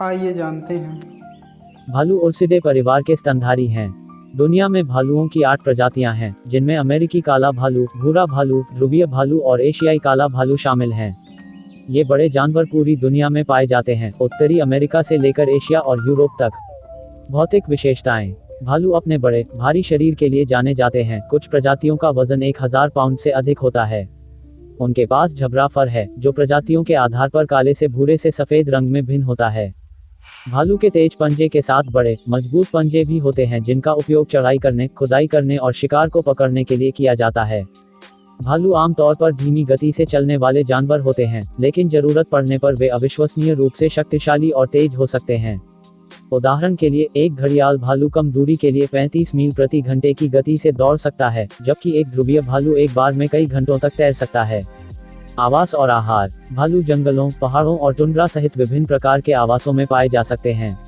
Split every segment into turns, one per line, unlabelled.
आइए जानते हैं।
भालू उर्सिडे परिवार के स्तनधारी हैं। दुनिया में भालुओं की 8 प्रजातियां हैं, जिनमें अमेरिकी काला भालू, भूरा भालू, ध्रुवीय भालू और एशियाई काला भालू शामिल हैं। ये बड़े जानवर पूरी दुनिया में पाए जाते हैं, उत्तरी अमेरिका से लेकर एशिया और यूरोप तक। भौतिक विशेषताएं। भालू अपने बड़े, भारी शरीर के लिए जाने जाते हैं। कुछ प्रजातियों का वजन 1000 पाउंड से अधिक होता है। उनके पास झबरा फर है, जो प्रजातियों के आधार पर काले से भूरे से सफेद रंग में भिन्न होता है। भालू के तेज पंजे के साथ बड़े, मजबूत पंजे भी होते हैं, जिनका उपयोग चढ़ाई करने, खुदाई करने और शिकार को पकड़ने के लिए किया जाता है। भालू आमतौर पर धीमी गति से चलने वाले जानवर होते हैं, लेकिन जरूरत पड़ने पर वे अविश्वसनीय रूप से शक्तिशाली और तेज हो सकते हैं। उदाहरण के लिए, एक घड़ियाल भालू कम दूरी के लिए 35 मील प्रति घंटे की गति से दौड़ सकता है, जबकि एक ध्रुवीय भालू एक बार में कई घंटों तक तैर सकता है। आवास और आहार। भालू जंगलों, पहाड़ों और टुंड्रा सहित विभिन्न प्रकार के आवासों में पाए जा सकते हैं।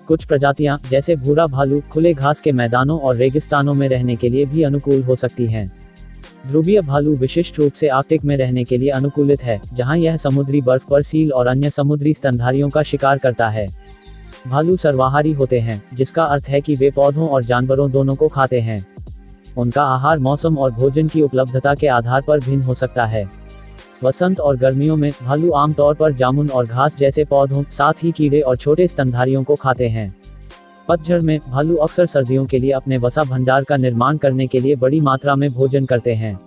कुछ प्रजातियां, जैसे भूरा भालू, खुले घास के मैदानों और रेगिस्तानों में रहने के लिए भी अनुकूल हो सकती हैं। ध्रुवीय भालू विशिष्ट रूप से आर्कटिक में रहने के लिए अनुकूलित है, जहां यह समुद्री बर्फ पर सील और अन्य समुद्री स्तनधारियों का शिकार करता है। भालू सर्वाहारी होते हैं, जिसका अर्थ है कि वे पौधों और जानवरों दोनों को खाते हैं। उनका आहार मौसम और भोजन की उपलब्धता के आधार पर भिन्न हो सकता है। वसंत और गर्मियों में भालू आमतौर पर जामुन और घास जैसे पौधों, साथ ही कीड़े और छोटे स्तनधारियों को खाते हैं। पतझड़ में भालू अक्सर सर्दियों के लिए अपने वसा भंडार का निर्माण करने के लिए बड़ी मात्रा में भोजन करते हैं।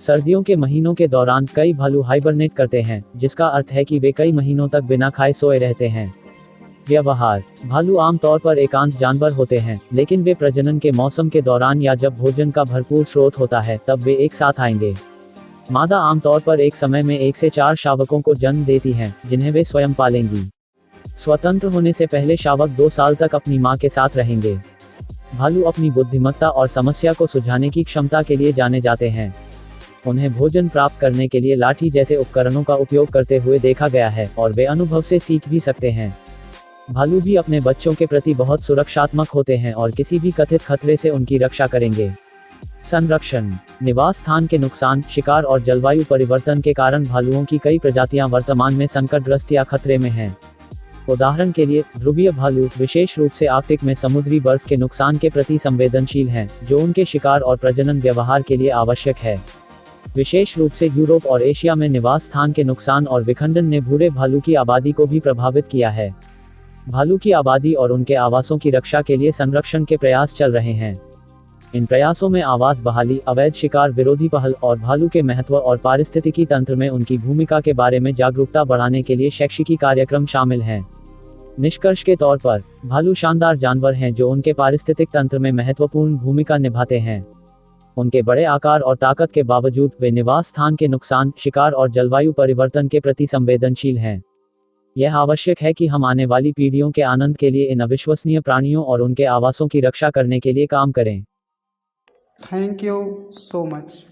सर्दियों के महीनों के दौरान कई भालू हाइबरनेट करते हैं, जिसका अर्थ है कि वे कई महीनों तक बिना खाए सोए रहते हैं। व्यवहार। भालू आमतौर पर एकांत जानवर होते हैं, लेकिन वे प्रजनन के मौसम के दौरान या जब भोजन का भरपूर स्रोत होता है, तब वे एक साथ आएंगे। मादा आमतौर पर एक समय में 1 से 4 शावकों को जन्म देती हैं, जिन्हें वे स्वयं पालेंगी। स्वतंत्र होने से पहले शावक 2 साल तक अपनी मां के साथ रहेंगे। भालू अपनी बुद्धिमत्ता और समस्या को सुलझाने की क्षमता के लिए जाने जाते हैं। उन्हें भोजन प्राप्त करने के लिए लाठी जैसे उपकरणों का उपयोग करते हुए देखा गया है, और वे अनुभव से सीख भी सकते हैं। भालू भी अपने बच्चों के प्रति बहुत सुरक्षात्मक होते हैं और किसी भी कथित खतरे से उनकी रक्षा करेंगे। संरक्षण। निवास स्थान के नुकसान, शिकार और जलवायु परिवर्तन के कारण भालुओं की कई प्रजातियां वर्तमान में संकटग्रस्त या खतरे में हैं। उदाहरण के लिए, ध्रुवीय भालू विशेष रूप से आर्कटिक में समुद्री बर्फ के नुकसान के प्रति संवेदनशील हैं, जो उनके शिकार और प्रजनन व्यवहार के लिए आवश्यक है। विशेष रूप से यूरोप और एशिया में निवास स्थान के नुकसान और विखंडन ने भूरे भालू की आबादी को भी प्रभावित किया है। भालू की आबादी और उनके आवासों की रक्षा के लिए संरक्षण के प्रयास चल रहे हैं। इन प्रयासों में आवास बहाली, अवैध शिकार विरोधी पहल और भालू के महत्व और पारिस्थितिकी तंत्र में उनकी भूमिका के बारे में जागरूकता बढ़ाने के लिए शैक्षिकी कार्यक्रम शामिल हैं। निष्कर्ष के तौर पर, भालू शानदार जानवर हैं जो उनके पारिस्थितिक तंत्र में महत्वपूर्ण भूमिका निभाते हैं। उनके बड़े आकार और ताकत के बावजूद वे निवास स्थान के नुकसान, शिकार और जलवायु परिवर्तन के प्रति संवेदनशील हैं। यह आवश्यक है कि हम आने वाली पीढ़ियों के आनंद के लिए इन अविश्वसनीय प्राणियों और उनके आवासों की रक्षा करने के लिए काम करें।
Thank you so much.